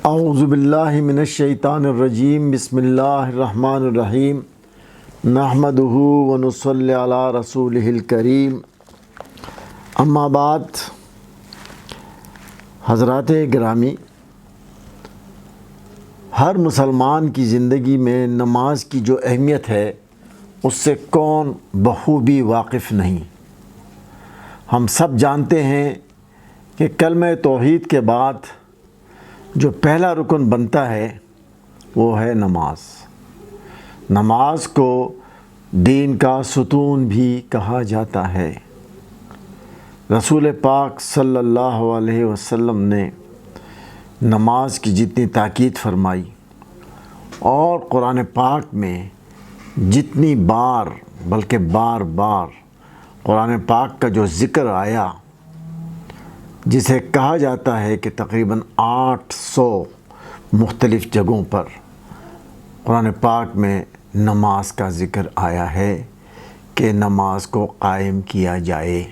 اعوذ باللہ من الشیطان الرجیم بسم اللہ الرحمن الرحیم نحمدہ ونصلی علی رسولہ الکریم اما بعد۔ حضرات گرامی، ہر مسلمان کی زندگی میں نماز کی جو اہمیت ہے اس سے کون بخوبی واقف نہیں۔ ہم سب جانتے ہیں کہ کلمہ توحید کے بعد جو پہلا رکن بنتا ہے وہ ہے نماز۔ نماز کو دین کا ستون بھی کہا جاتا ہے۔ رسول پاک صلی اللہ علیہ وسلم نے نماز کی جتنی تاکید فرمائی اور قرآن پاک میں جتنی بار بلکہ بار بار قرآن پاک کا جو ذکر آیا، جسے کہا جاتا ہے کہ تقریباً 800 مختلف جگہوں پر قرآن پاک میں نماز کا ذکر آیا ہے کہ نماز کو قائم کیا جائے۔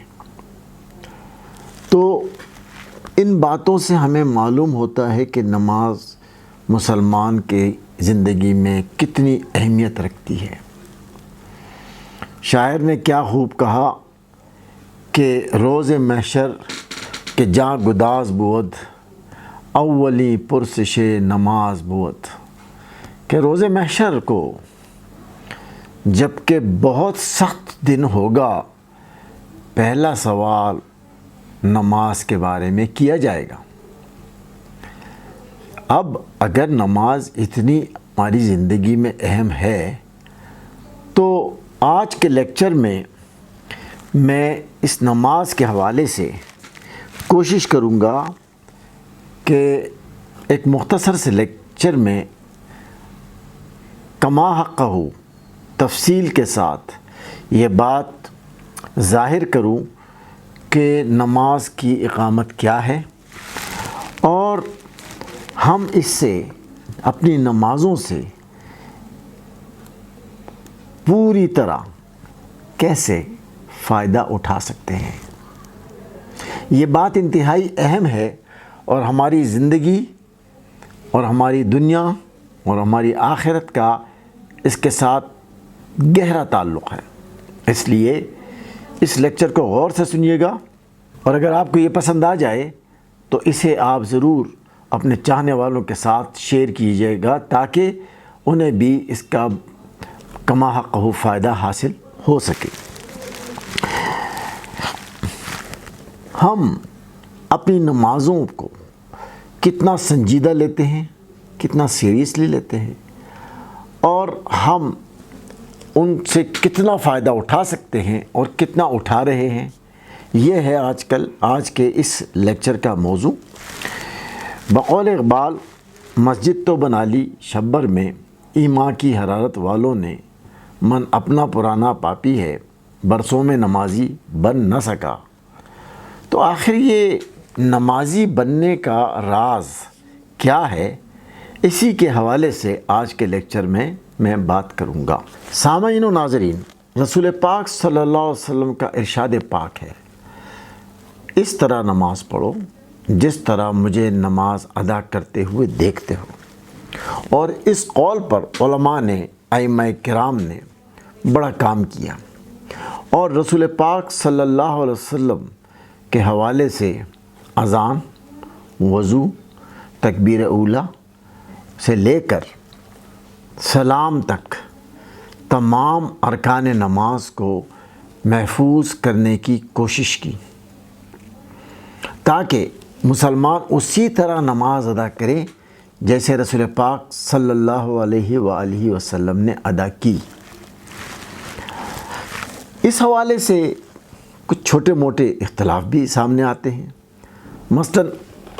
تو ان باتوں سے ہمیں معلوم ہوتا ہے کہ نماز مسلمان کے زندگی میں کتنی اہمیت رکھتی ہے۔ شاعر نے کیا خوب کہا کہ روز محشر کہ جاں گداز بود اولی پرسش نماز بود، کہ روز محشر کو جب کہ بہت سخت دن ہوگا، پہلا سوال نماز کے بارے میں کیا جائے گا۔ اب اگر نماز اتنی ہماری زندگی میں اہم ہے تو آج کے لیکچر میں اس نماز کے حوالے سے کوشش کروں گا کہ ایک مختصر سے لیکچر میں کما حقہ تفصیل کے ساتھ یہ بات ظاہر کروں کہ نماز کی اقامت کیا ہے اور ہم اس سے اپنی نمازوں سے پوری طرح کیسے فائدہ اٹھا سکتے ہیں۔ یہ بات انتہائی اہم ہے اور ہماری زندگی اور ہماری دنیا اور ہماری آخرت کا اس کے ساتھ گہرا تعلق ہے۔ اس لیے اس لیکچر کو غور سے سنیے گا، اور اگر آپ کو یہ پسند آ جائے تو اسے آپ ضرور اپنے چاہنے والوں کے ساتھ شیئر کیجیے گا تاکہ انہیں بھی اس کا کما حقہ فائدہ حاصل ہو سکے۔ ہم اپنی نمازوں کو کتنا سنجیدہ لیتے ہیں، کتنا سیریسلی لیتے ہیں، اور ہم ان سے کتنا فائدہ اٹھا سکتے ہیں اور کتنا اٹھا رہے ہیں، یہ ہے آج کے اس لیکچر کا موضوع۔ بقول اقبال، مسجد تو بنا لی شبر میں، ایمان کی حرارت والوں نے، من اپنا پرانا پاپی ہے، برسوں میں نمازی بن نہ سکا۔ تو آخر یہ نمازی بننے کا راز کیا ہے، اسی کے حوالے سے آج کے لیکچر میں بات کروں گا۔ سامعین و ناظرین، رسول پاک صلی اللہ علیہ وسلم کا ارشاد پاک ہے، اس طرح نماز پڑھو جس طرح مجھے نماز ادا کرتے ہوئے دیکھتے ہو۔ اور اس قول پر علماء نے، ائمہ کرام نے بڑا کام کیا، اور رسول پاک صلی اللہ علیہ وسلم کے حوالے سے اذان، وضو، تکبیر اولیٰ سے لے کر سلام تک تمام ارکان نماز کو محفوظ کرنے کی کوشش کی تاکہ مسلمان اسی طرح نماز ادا کرے جیسے رسول پاک صلی اللہ علیہ وآلہ وسلم نے ادا کی۔ اس حوالے سے کچھ چھوٹے موٹے اختلاف بھی سامنے آتے ہیں۔ مثلاً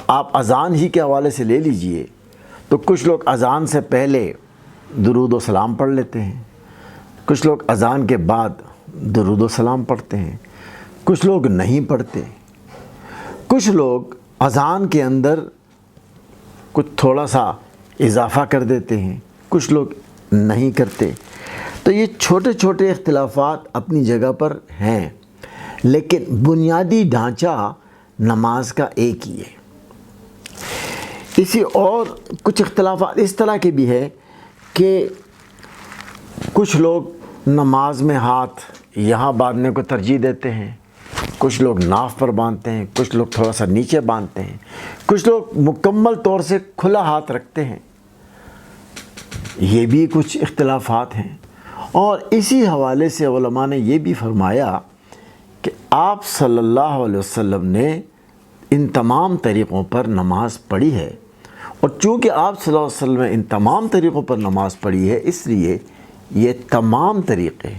آپ اذان ہی کے حوالے سے لے لیجئے تو کچھ لوگ اذان سے پہلے درود و سلام پڑھ لیتے ہیں، کچھ لوگ اذان کے بعد درود و سلام پڑھتے ہیں، کچھ لوگ نہیں پڑھتے، کچھ لوگ اذان کے اندر کچھ تھوڑا سا اضافہ کر دیتے ہیں، کچھ لوگ نہیں کرتے۔ تو یہ چھوٹے چھوٹے اختلافات اپنی جگہ پر ہیں، لیکن بنیادی ڈھانچہ نماز کا ایک ہی ہے۔ اسی اور کچھ اختلافات اس طرح کے بھی ہے کہ کچھ لوگ نماز میں ہاتھ یہاں باندھنے کو ترجیح دیتے ہیں، کچھ لوگ ناف پر باندھتے ہیں، کچھ لوگ تھوڑا سا نیچے باندھتے ہیں، کچھ لوگ مکمل طور سے کھلا ہاتھ رکھتے ہیں۔ یہ بھی کچھ اختلافات ہیں، اور اسی حوالے سے علماء نے یہ بھی فرمایا کہ آپ صلی اللہ علیہ وسلم نے ان تمام طریقوں پر نماز پڑھی ہے، اور چونکہ آپ صلی اللہ علیہ وسلم نے ان تمام طریقوں پر نماز پڑھی ہے، اس لیے یہ تمام طریقے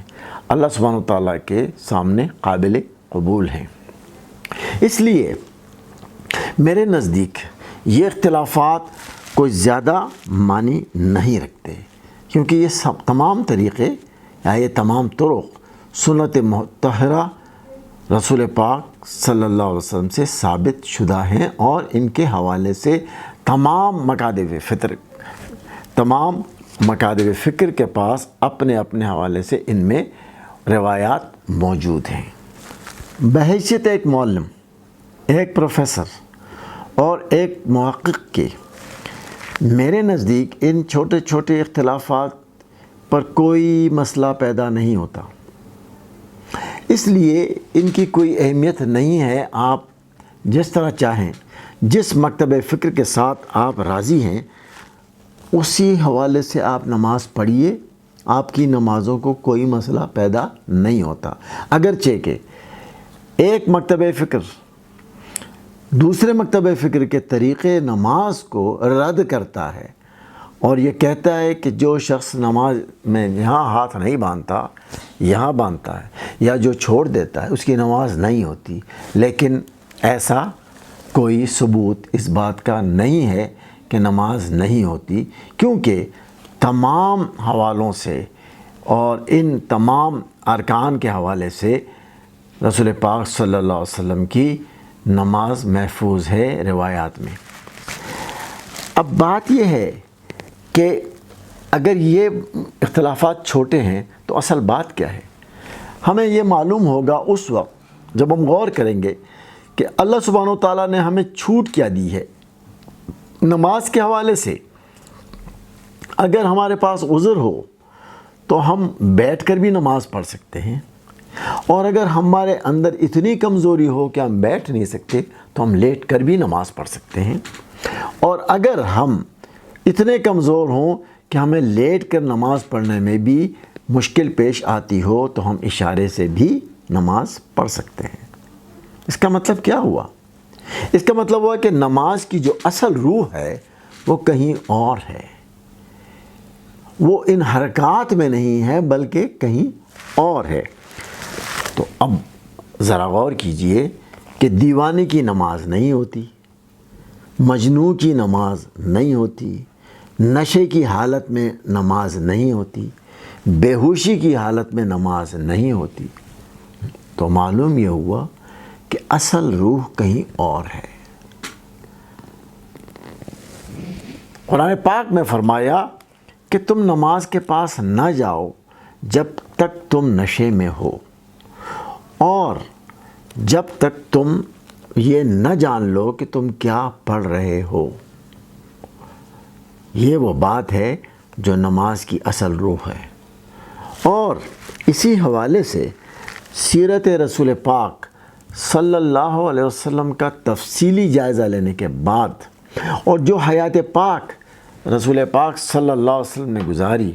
اللہ سبحانہ و تعالیٰ کے سامنے قابل قبول ہیں۔ اس لیے میرے نزدیک یہ اختلافات کوئی زیادہ معنی نہیں رکھتے، کیونکہ یہ تمام طریقے یا یہ تمام طرق سنت مطہرہ رسول پاک صلی اللہ علیہ وسلم سے ثابت شدہ ہیں، اور ان کے حوالے سے تمام مکاتب فکر کے پاس اپنے اپنے حوالے سے ان میں روایات موجود ہیں۔ بحیثیت ایک معلم، ایک پروفیسر اور ایک محقق کے، میرے نزدیک ان چھوٹے چھوٹے اختلافات پر کوئی مسئلہ پیدا نہیں ہوتا، اس لیے ان کی کوئی اہمیت نہیں ہے۔ آپ جس طرح چاہیں، جس مکتب فکر کے ساتھ آپ راضی ہیں، اسی حوالے سے آپ نماز پڑھیے، آپ کی نمازوں کو کوئی مسئلہ پیدا نہیں ہوتا۔ اگرچہ کہ ایک مکتب فکر دوسرے مکتب فکر کے طریقے نماز کو رد کرتا ہے، اور یہ کہتا ہے کہ جو شخص نماز میں یہاں ہاتھ نہیں باندھتا، یہاں باندھتا ہے، یا جو چھوڑ دیتا ہے، اس کی نماز نہیں ہوتی۔ لیکن ایسا کوئی ثبوت اس بات کا نہیں ہے کہ نماز نہیں ہوتی، کیونکہ تمام حوالوں سے اور ان تمام ارکان کے حوالے سے رسول پاک صلی اللہ علیہ وسلم کی نماز محفوظ ہے روایات میں۔ اب بات یہ ہے کہ اگر یہ اختلافات چھوٹے ہیں تو اصل بات کیا ہے؟ ہمیں یہ معلوم ہوگا اس وقت جب ہم غور کریں گے کہ اللہ سبحانہ و تعالیٰ نے ہمیں چھوٹ کیا دی ہے نماز کے حوالے سے۔ اگر ہمارے پاس عذر ہو تو ہم بیٹھ کر بھی نماز پڑھ سکتے ہیں، اور اگر ہمارے اندر اتنی کمزوری ہو کہ ہم بیٹھ نہیں سکتے تو ہم لیٹ کر بھی نماز پڑھ سکتے ہیں، اور اگر ہم اتنے کمزور ہوں کہ ہمیں لیٹ کر نماز پڑھنے میں بھی مشکل پیش آتی ہو تو ہم اشارے سے بھی نماز پڑھ سکتے ہیں۔ اس کا مطلب کیا ہوا؟ اس کا مطلب ہوا کہ نماز کی جو اصل روح ہے وہ کہیں اور ہے، وہ ان حرکات میں نہیں ہے بلکہ کہیں اور ہے۔ تو اب ذرا غور کیجئے کہ دیوانے کی نماز نہیں ہوتی، مجنون کی نماز نہیں ہوتی، نشے کی حالت میں نماز نہیں ہوتی، بے ہوشی کی حالت میں نماز نہیں ہوتی۔ تو معلوم یہ ہوا کہ اصل روح کہیں اور ہے۔ قرآن پاک میں فرمایا کہ تم نماز کے پاس نہ جاؤ جب تک تم نشے میں ہو، اور جب تک تم یہ نہ جان لو کہ تم کیا پڑھ رہے ہو۔ یہ وہ بات ہے جو نماز کی اصل روح ہے۔ اور اسی حوالے سے سیرت رسول پاک صلی اللہ علیہ وسلم کا تفصیلی جائزہ لینے کے بعد، اور جو حیات پاک رسول پاک صلی اللہ علیہ وسلم نے گزاری،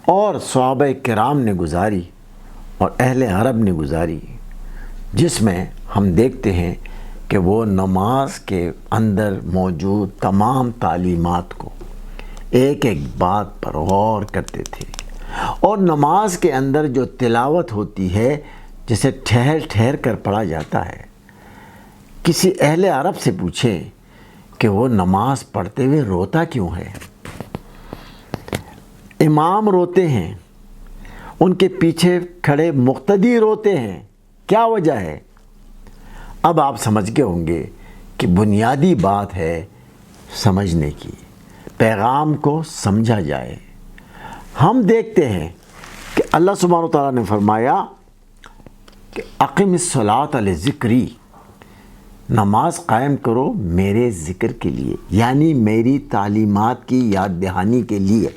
اور صحابہ کرام نے گزاری، اور اہل عرب نے گزاری، جس میں ہم دیکھتے ہیں کہ وہ نماز کے اندر موجود تمام تعلیمات کو ایک ایک بات پر غور کرتے تھے، اور نماز کے اندر جو تلاوت ہوتی ہے جسے ٹھہر ٹھہر کر پڑھا جاتا ہے، کسی اہل عرب سے پوچھیں کہ وہ نماز پڑھتے ہوئے روتا کیوں ہے؟ امام روتے ہیں، ان کے پیچھے کھڑے مقتدی روتے ہیں، کیا وجہ ہے؟ اب آپ سمجھ گئے ہوں گے کہ بنیادی بات ہے سمجھنے کی، پیغام کو سمجھا جائے۔ ہم دیکھتے ہیں کہ اللہ سبحانہ و تعالیٰ نے فرمایا کہ اقم الصلاۃ لذکری، نماز قائم کرو میرے ذکر کے لیے، یعنی میری تعلیمات کی یاد دہانی کے لیے۔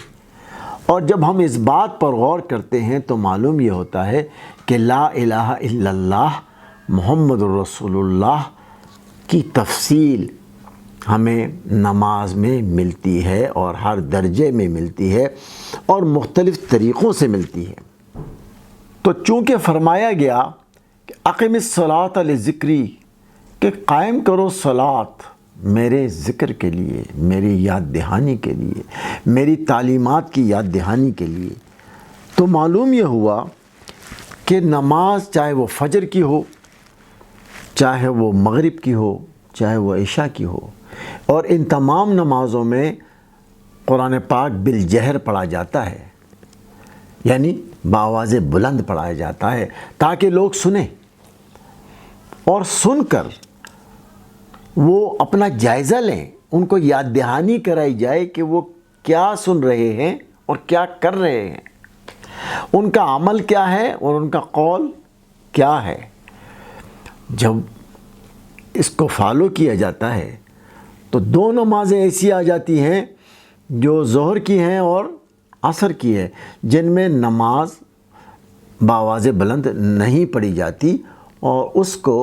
اور جب ہم اس بات پر غور کرتے ہیں تو معلوم یہ ہوتا ہے کہ لا الہ الا اللہ محمد الرسول اللہ کی تفصیل ہمیں نماز میں ملتی ہے، اور ہر درجے میں ملتی ہے، اور مختلف طریقوں سے ملتی ہے۔ تو چونکہ فرمایا گیا کہ اقم الصلاۃ لذکری، کہ قائم کرو صلاۃ میرے ذکر کے لیے، میری یاد دہانی کے لیے، میری تعلیمات کی یاد دہانی کے لیے، تو معلوم یہ ہوا کہ نماز چاہے وہ فجر کی ہو، چاہے وہ مغرب کی ہو، چاہے وہ عشاء کی ہو، اور ان تمام نمازوں میں قرآن پاک بالجہر پڑھا جاتا ہے، یعنی بآواز بلند پڑھایا جاتا ہے تاکہ لوگ سنیں، اور سن کر وہ اپنا جائزہ لیں، ان کو یاد دہانی کرائی جائے کہ وہ کیا سن رہے ہیں اور کیا کر رہے ہیں، ان کا عمل کیا ہے اور ان کا قول کیا ہے۔ جب اس کو فالو کیا جاتا ہے تو دو نمازیں ایسی آ جاتی ہیں جو ظہر کی ہیں اور عصر کی ہے، جن میں نماز بآواز بلند نہیں پڑھی جاتی، اور اس کو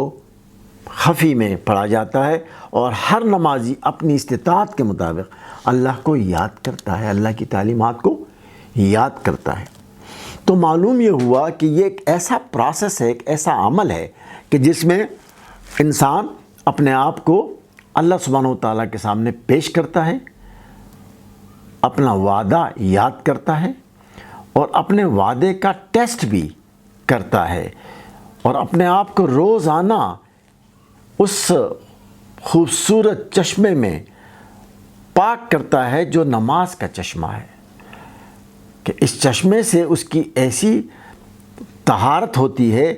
خفی میں پڑھا جاتا ہے، اور ہر نمازی اپنی استطاعت کے مطابق اللہ کو یاد کرتا ہے، اللہ کی تعلیمات کو یاد کرتا ہے۔ تو معلوم یہ ہوا کہ یہ ایک ایسا پروسیس ہے، ایک ایسا عمل ہے کہ جس میں انسان اپنے آپ کو اللہ سبحانہ و تعالیٰ کے سامنے پیش کرتا ہے، اپنا وعدہ یاد کرتا ہے، اور اپنے وعدے کا ٹیسٹ بھی کرتا ہے، اور اپنے آپ کو روزانہ اس خوبصورت چشمے میں پاک کرتا ہے جو نماز کا چشمہ ہے، کہ اس چشمے سے اس کی ایسی طہارت ہوتی ہے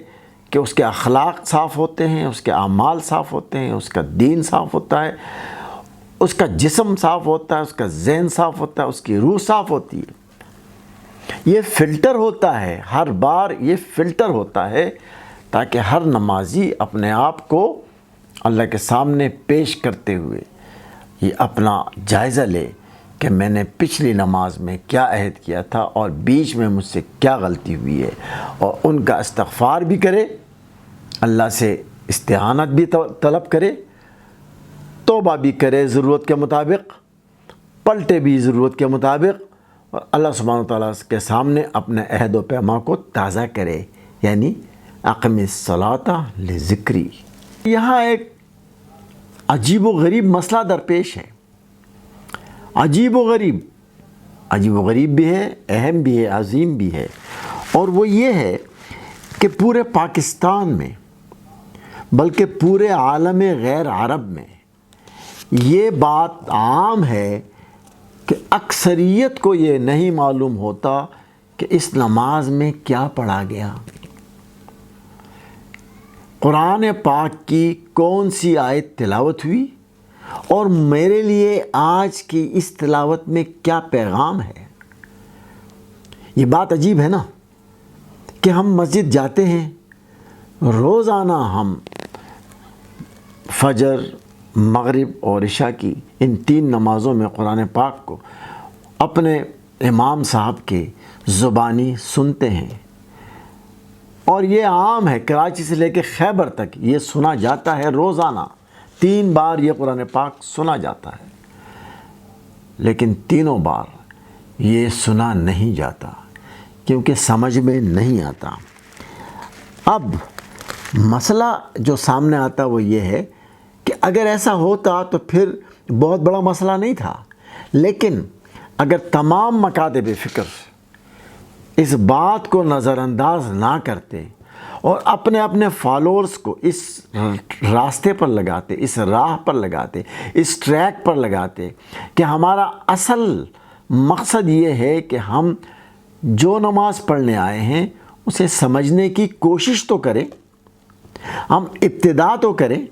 کہ اس کے اخلاق صاف ہوتے ہیں، اس کے اعمال صاف ہوتے ہیں، اس کا دین صاف ہوتا ہے، اس کا جسم صاف ہوتا ہے، اس کا ذہن صاف ہوتا ہے، اس کی روح صاف ہوتی ہے۔ یہ فلٹر ہوتا ہے، ہر بار یہ فلٹر ہوتا ہے تاکہ ہر نمازی اپنے آپ کو اللہ کے سامنے پیش کرتے ہوئے یہ اپنا جائزہ لے کہ میں نے پچھلی نماز میں کیا عہد کیا تھا اور بیچ میں مجھ سے کیا غلطی ہوئی ہے، اور ان کا استغفار بھی کرے، اللہ سے استعانت بھی طلب کرے، توبہ بھی کرے ضرورت کے مطابق، پلٹے بھی ضرورت کے مطابق، اور اللہ سبحانہ تعالیٰ کے سامنے اپنے عہد و پیما کو تازہ کرے، یعنی اقم الصلاۃ لذکری۔ یہاں ایک عجیب و غریب مسئلہ درپیش ہے، عجیب و غریب بھی ہے، اہم بھی ہے، عظیم بھی ہے، اور وہ یہ ہے کہ پورے پاکستان میں بلکہ پورے عالم غیر عرب میں یہ بات عام ہے کہ اکثریت کو یہ نہیں معلوم ہوتا کہ اس نماز میں کیا پڑھا گیا، قرآن پاک کی کون سی آیت تلاوت ہوئی، اور میرے لیے آج کی اس تلاوت میں کیا پیغام ہے۔ یہ بات عجیب ہے نا کہ ہم مسجد جاتے ہیں، روزانہ ہم فجر، مغرب اور عشاء کی ان 3 نمازوں میں قرآن پاک کو اپنے امام صاحب کے زبانی سنتے ہیں، اور یہ عام ہے، کراچی سے لے کے خیبر تک یہ سنا جاتا ہے، روزانہ 3 بار یہ قرآن پاک سنا جاتا ہے، لیکن تینوں بار یہ سنا نہیں جاتا کیونکہ سمجھ میں نہیں آتا۔ اب مسئلہ جو سامنے آتا وہ یہ ہے کہ اگر ایسا ہوتا تو پھر بہت بڑا مسئلہ نہیں تھا، لیکن اگر تمام مکاتب فکر اس بات کو نظر انداز نہ کرتے اور اپنے اپنے فالورز کو اس راستے پر لگاتے، اس راہ پر لگاتے، اس ٹریک پر لگاتے کہ ہمارا اصل مقصد یہ ہے کہ ہم جو نماز پڑھنے آئے ہیں اسے سمجھنے کی کوشش تو کریں، ہم ابتدا تو کریں،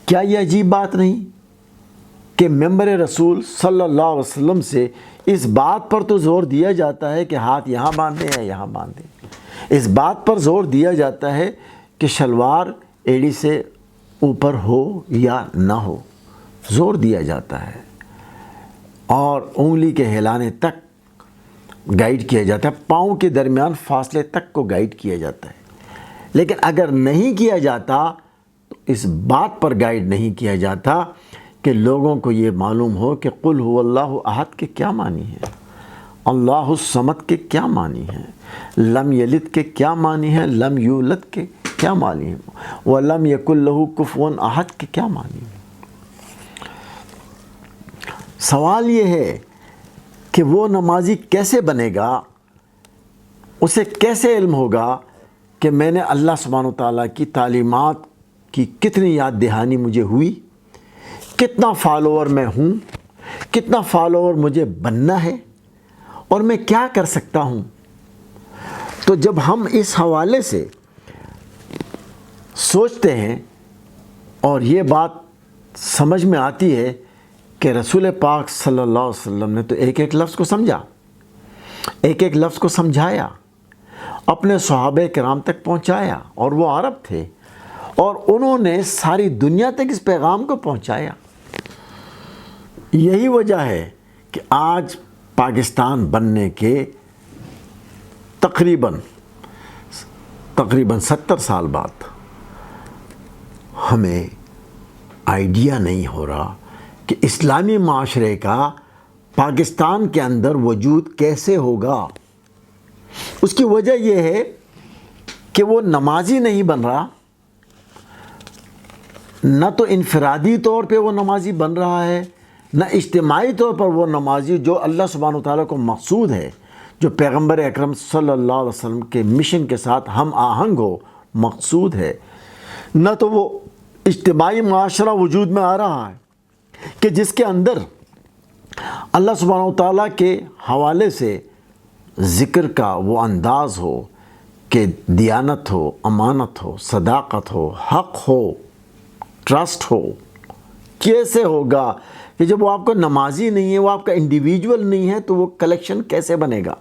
کیا یہ عجیب بات نہیں کہ ممبر رسول صلی اللہ علیہ وسلم سے اس بات پر تو زور دیا جاتا ہے کہ ہاتھ یہاں باندھیں یا یہاں باندھیں، اس بات پر زور دیا جاتا ہے کہ شلوار ایڑی سے اوپر ہو یا نہ ہو، زور دیا جاتا ہے اور انگلی کے ہلانے تک گائیڈ کیا جاتا ہے، پاؤں کے درمیان فاصلے تک کو گائیڈ کیا جاتا ہے۔ لیکن اگر نہیں کیا جاتا تو اس بات پر گائیڈ نہیں کیا جاتا کہ لوگوں کو یہ معلوم ہو کہ قل هو اللہ احد کے کیا معنی ہے، اللہ الصمد کے کیا معنی ہے، لم یلد کے کیا معنی ہے، لم یولد کے کیا معنی ہے، وَلَمْ يَكُنْ لَهُ كُفُوًا أَحَدٌ کے کیا معنی ہے۔ سوال یہ ہے کہ وہ نمازی کیسے بنے گا، اسے کیسے علم ہوگا کہ میں نے اللہ سبحانہ وتعالیٰ کی تعلیمات کی کتنی یاد دہانی مجھے ہوئی، کتنا فالوور میں ہوں، کتنا فالوور مجھے بننا ہے اور میں کیا کر سکتا ہوں۔ تو جب ہم اس حوالے سے سوچتے ہیں اور یہ بات سمجھ میں آتی ہے کہ رسول پاک صلی اللہ علیہ وسلم نے تو ایک ایک لفظ کو سمجھا، ایک ایک لفظ کو سمجھایا، اپنے صحابہ کرام تک پہنچایا، اور وہ عرب تھے اور انہوں نے ساری دنیا تک اس پیغام کو پہنچایا۔ یہی وجہ ہے کہ آج پاکستان بننے کے تقریباً 70 سال بعد ہمیں آئیڈیا نہیں ہو رہا کہ اسلامی معاشرے کا پاکستان کے اندر وجود کیسے ہوگا۔ اس کی وجہ یہ ہے کہ وہ نمازی نہیں بن رہا، نہ تو انفرادی طور پہ وہ نمازی بن رہا ہے، نہ اجتماعی طور پر وہ نمازی جو اللہ سبحانہ وتعالیٰ کو مقصود ہے، جو پیغمبر اکرم صلی اللہ علیہ وسلم کے مشن کے ساتھ ہم آہنگ ہو، مقصود ہے، نہ تو وہ اجتماعی معاشرہ وجود میں آ رہا ہے کہ جس کے اندر اللہ سبحانہ وتعالیٰ کے حوالے سے ذکر کا وہ انداز ہو کہ دیانت ہو، امانت ہو، صداقت ہو، حق ہو، ٹرسٹ ہو۔ کیسے ہوگا کہ جب وہ آپ کا نمازی نہیں ہے، وہ آپ کا انڈیویجول نہیں ہے، تو وہ کلیکشن کیسے بنے گا؟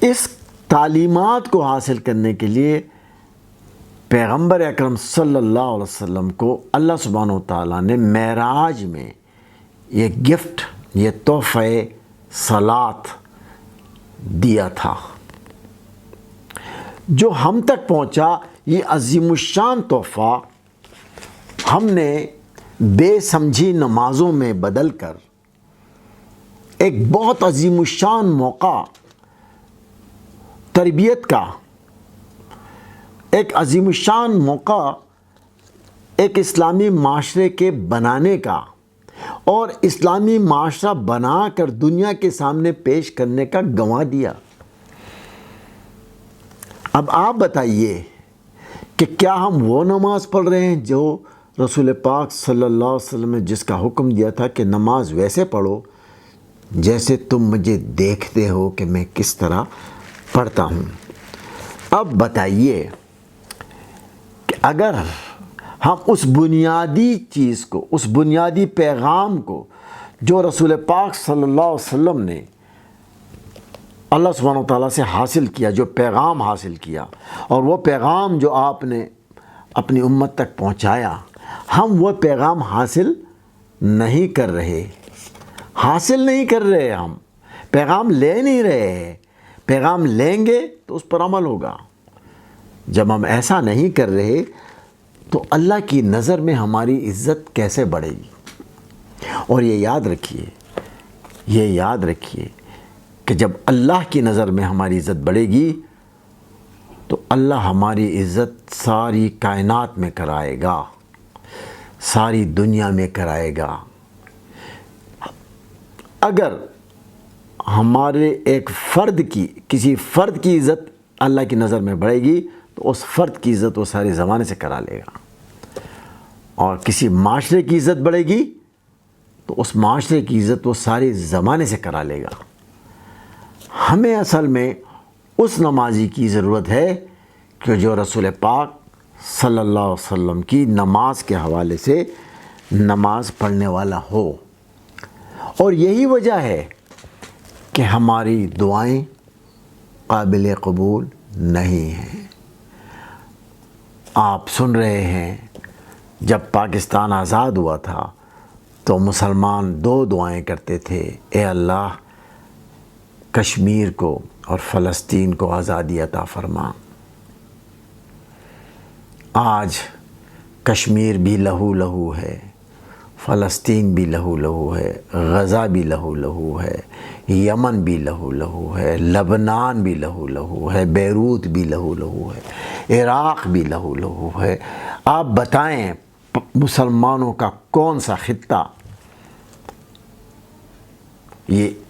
اس تعلیمات کو حاصل کرنے کے لیے پیغمبر اکرم صلی اللہ علیہ وسلم کو اللہ سبحانہ وتعالیٰ نے معراج میں یہ گفٹ، یہ تحفہ صلات دیا تھا، جو ہم تک پہنچا۔ یہ عظیم الشان تحفہ ہم نے بے سمجھی نمازوں میں بدل کر ایک بہت عظیم الشان موقع تربیت کا، ایک عظیم الشان موقع ایک اسلامی معاشرے کے بنانے کا اور اسلامی معاشرہ بنا کر دنیا کے سامنے پیش کرنے کا گنوا دیا۔ اب آپ بتائیے کہ کیا ہم وہ نماز پڑھ رہے ہیں جو رسول پاک صلی اللہ علیہ وسلم نے جس کا حکم دیا تھا کہ نماز ویسے پڑھو جیسے تم مجھے دیکھتے ہو کہ میں کس طرح پڑھتا ہوں؟ اب بتائیے کہ اگر ہم اس بنیادی چیز کو، اس بنیادی پیغام کو جو رسول پاک صلی اللہ علیہ وسلم نے اللہ سبحانہ وتعالیٰ سے حاصل کیا، جو پیغام حاصل کیا، اور وہ پیغام جو آپ نے اپنی امت تک پہنچایا، ہم وہ پیغام حاصل نہیں کر رہے، ہم پیغام لے نہیں رہے ہیں۔ پیغام لیں گے تو اس پر عمل ہوگا۔ جب ہم ایسا نہیں کر رہے تو اللہ کی نظر میں ہماری عزت کیسے بڑھے گی؟ اور یہ یاد رکھیے کہ جب اللہ کی نظر میں ہماری عزت بڑھے گی تو اللہ ہماری عزت ساری کائنات میں کرائے گا، ساری دنیا میں کرائے گا۔ اگر ہمارے ایک فرد کی، کسی فرد کی عزت اللہ کی نظر میں بڑھے گی تو اس فرد کی عزت وہ سارے زمانے سے کرا لے گا، اور کسی معاشرے کی عزت بڑھے گی تو اس معاشرے کی عزت وہ سارے زمانے سے کرا لے گا۔ ہمیں اصل میں اس نمازی کی ضرورت ہے کہ جو رسول پاک صلی اللہ علیہ وسلم کی نماز کے حوالے سے نماز پڑھنے والا ہو، اور یہی وجہ ہے کہ ہماری دعائیں قابل قبول نہیں ہیں۔ آپ سن رہے ہیں جب پاکستان آزاد ہوا تھا تو مسلمان 2 دعائیں کرتے تھے، اے اللہ کشمیر کو اور فلسطین کو آزادی عطا فرما۔ آج کشمیر بھی لہو لہو ہے، فلسطین بھی لہو لہو ہے، غزہ بھی لہو لہو ہے، یمن بھی لہو لہو ہے، لبنان بھی لہو لہو ہے، بیروت بھی لہو لہو ہے، عراق بھی لہو لہو ہے۔ آپ بتائیں مسلمانوں کا کون سا خطہ؟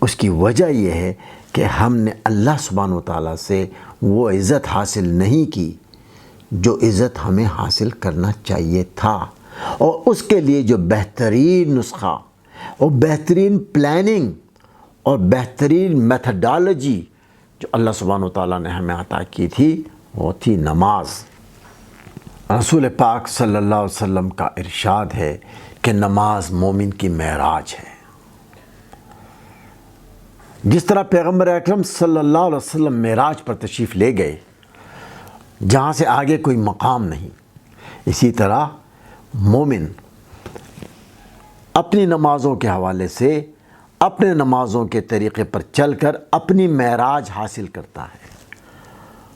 اس کی وجہ یہ ہے کہ ہم نے اللہ سبحانہ وتعالیٰ سے وہ عزت حاصل نہیں کی جو عزت ہمیں حاصل کرنا چاہیے تھا، اور اس کے لیے جو بہترین نسخہ اور بہترین پلاننگ اور بہترین میتھڈالوجی جو اللہ سبحانہ وتعالیٰ نے ہمیں عطا کی تھی وہ تھی نماز۔ رسول پاک صلی اللہ علیہ وسلم کا ارشاد ہے کہ نماز مومن کی معراج ہے۔ جس طرح پیغمبر اکرم صلی اللہ علیہ وسلم معراج پر تشریف لے گئے جہاں سے آگے کوئی مقام نہیں، اسی طرح مومن اپنی نمازوں کے حوالے سے اپنے نمازوں کے طریقے پر چل کر اپنی معراج حاصل کرتا ہے،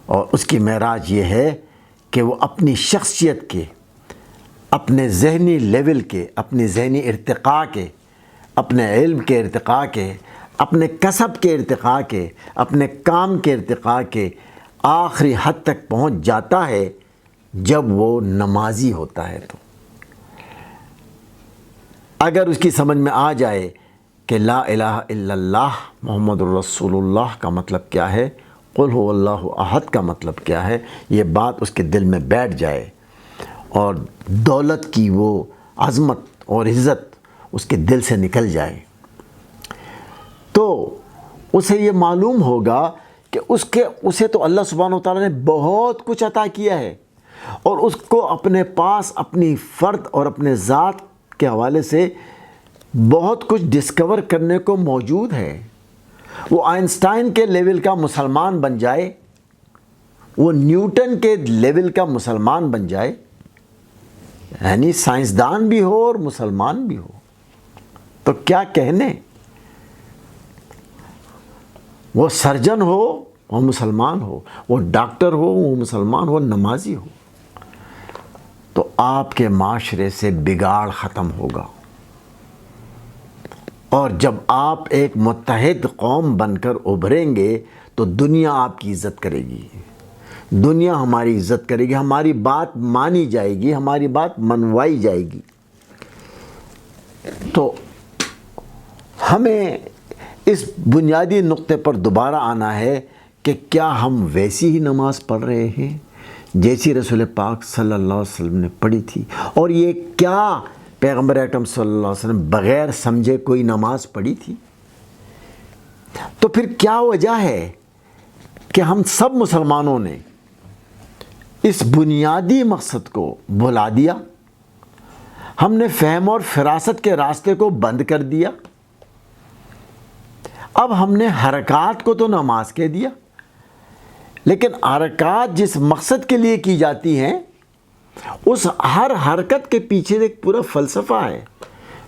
اور اس کی معراج یہ ہے کہ وہ اپنی شخصیت کے، اپنے ذہنی لیول کے، اپنے ذہنی ارتقاء کے، اپنے علم کے ارتقاء کے، اپنے کسب کے ارتقاء کے، اپنے کام کے ارتقاء کے آخری حد تک پہنچ جاتا ہے جب وہ نمازی ہوتا ہے۔ تو اگر اس کی سمجھ میں آ جائے کہ لا الہ الا اللہ محمد الرسول اللہ کا مطلب کیا ہے، قل هو اللہ احد کا مطلب کیا ہے، یہ بات اس کے دل میں بیٹھ جائے اور دولت کی وہ عظمت اور عزت اس کے دل سے نکل جائے، تو اسے یہ معلوم ہوگا کہ اسے تو اللہ سبحانہ وتعالیٰ نے بہت کچھ عطا کیا ہے، اور اس کو اپنے پاس اپنی فرد اور اپنے ذات کے حوالے سے بہت کچھ ڈسکور کرنے کو موجود ہے۔ وہ آئنسٹائن کے لیول کا مسلمان بن جائے، وہ نیوٹن کے لیول کا مسلمان بن جائے، یعنی سائنسدان بھی ہو اور مسلمان بھی ہو، تو کیا کہنے؟ وہ سرجن ہو وہ مسلمان ہو، وہ ڈاکٹر ہو وہ مسلمان ہو، نمازی ہو، تو آپ کے معاشرے سے بگاڑ ختم ہوگا، اور جب آپ ایک متحد قوم بن کر ابھریں گے تو دنیا آپ کی عزت کرے گی، دنیا ہماری عزت کرے گی، ہماری بات مانی جائے گی، ہماری بات منوائی جائے گی۔ تو ہمیں اس بنیادی نقطے پر دوبارہ آنا ہے کہ کیا ہم ویسی ہی نماز پڑھ رہے ہیں جیسی رسول پاک صلی اللہ علیہ وسلم نے پڑھی تھی، اور یہ کیا پیغمبر اکرم صلی اللہ علیہ وسلم بغیر سمجھے کوئی نماز پڑھی تھی؟ تو پھر کیا وجہ ہے کہ ہم سب مسلمانوں نے اس بنیادی مقصد کو بھلا دیا، ہم نے فہم اور فراست کے راستے کو بند کر دیا، اب ہم نے حرکات کو تو نماز کہہ دیا، لیکن حرکات جس مقصد کے لیے کی جاتی ہیں اس ہر حرکت کے پیچھے ایک پورا فلسفہ ہے۔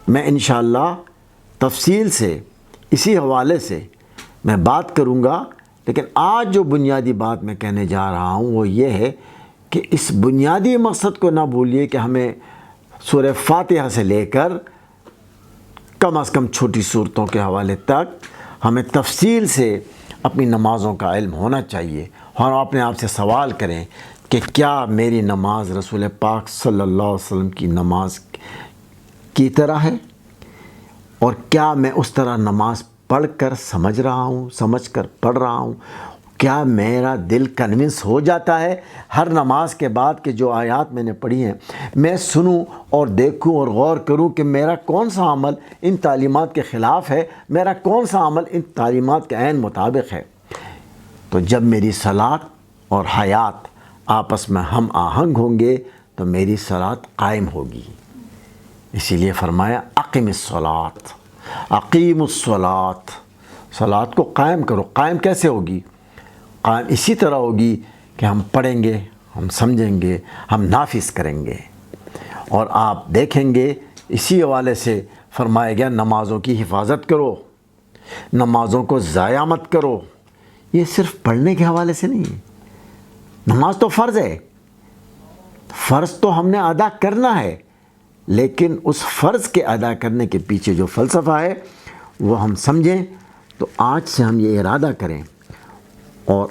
میں انشاءاللہ تفصیل سے اسی حوالے سے میں بات کروں گا، لیکن آج جو بنیادی بات میں کہنے جا رہا ہوں وہ یہ ہے کہ اس بنیادی مقصد کو نہ بھولیے کہ ہمیں سورہ فاتحہ سے لے کر کم از کم چھوٹی صورتوں کے حوالے تک ہمیں تفصیل سے اپنی نمازوں کا علم ہونا چاہیے، اور اپنے آپ سے سوال کریں کہ کیا میری نماز رسول پاک صلی اللہ علیہ وسلم کی نماز کی طرح ہے، اور کیا میں اس طرح نماز پڑھ کر سمجھ رہا ہوں، سمجھ کر پڑھ رہا ہوں، کیا میرا دل کنونس ہو جاتا ہے ہر نماز کے بعد کہ جو آیات میں نے پڑھی ہیں میں سنوں اور دیکھوں اور غور کروں کہ میرا کون سا عمل ان تعلیمات کے خلاف ہے، میرا کون سا عمل ان تعلیمات کے عین مطابق ہے۔ تو جب میری صلاۃ اور حیات آپس میں ہم آہنگ ہوں گے تو میری صلاۃ قائم ہوگی۔ اسی لیے فرمایا اقیم الصلاۃ، اقیم الصلاۃ، صلاۃ کو قائم کرو۔ قائم کیسے ہوگی؟ قائم اسی طرح ہوگی کہ ہم پڑھیں گے، ہم سمجھیں گے، ہم نافذ کریں گے۔ اور آپ دیکھیں گے اسی حوالے سے فرمایا گیا نمازوں کی حفاظت کرو، نمازوں کو ضائع مت کرو۔ یہ صرف پڑھنے کے حوالے سے نہیں ہے، نماز تو فرض ہے، فرض تو ہم نے ادا کرنا ہے، لیکن اس فرض کے ادا کرنے کے پیچھے جو فلسفہ ہے وہ ہم سمجھیں۔ تو آج سے ہم یہ ارادہ کریں اور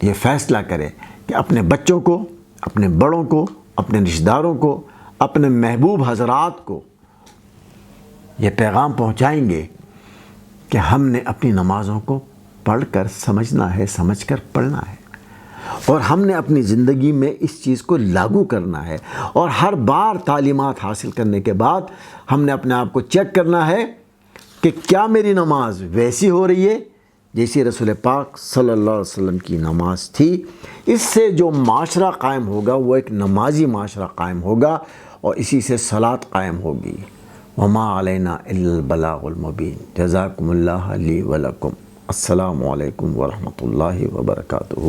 یہ فیصلہ کریں کہ اپنے بچوں کو، اپنے بڑوں کو، اپنے رشتہ داروں کو، اپنے محبوب حضرات کو یہ پیغام پہنچائیں گے کہ ہم نے اپنی نمازوں کو پڑھ کر سمجھنا ہے، سمجھ کر پڑھنا ہے، اور ہم نے اپنی زندگی میں اس چیز کو لاگو کرنا ہے۔ اور ہر بار تعلیمات حاصل کرنے کے بعد ہم نے اپنے آپ کو چیک کرنا ہے کہ کیا میری نماز ویسی ہو رہی ہے جیسی رسول پاک صلی اللہ علیہ وسلم کی نماز تھی۔ اس سے جو معاشرہ قائم ہوگا وہ ایک نمازی معاشرہ قائم ہوگا، اور اسی سے صلاۃ قائم ہوگی۔ وما علینا الا البلاغ المبین۔ جزاکم اللہ لی ولکم۔ السلام علیکم ورحمۃ اللہ وبرکاتہ۔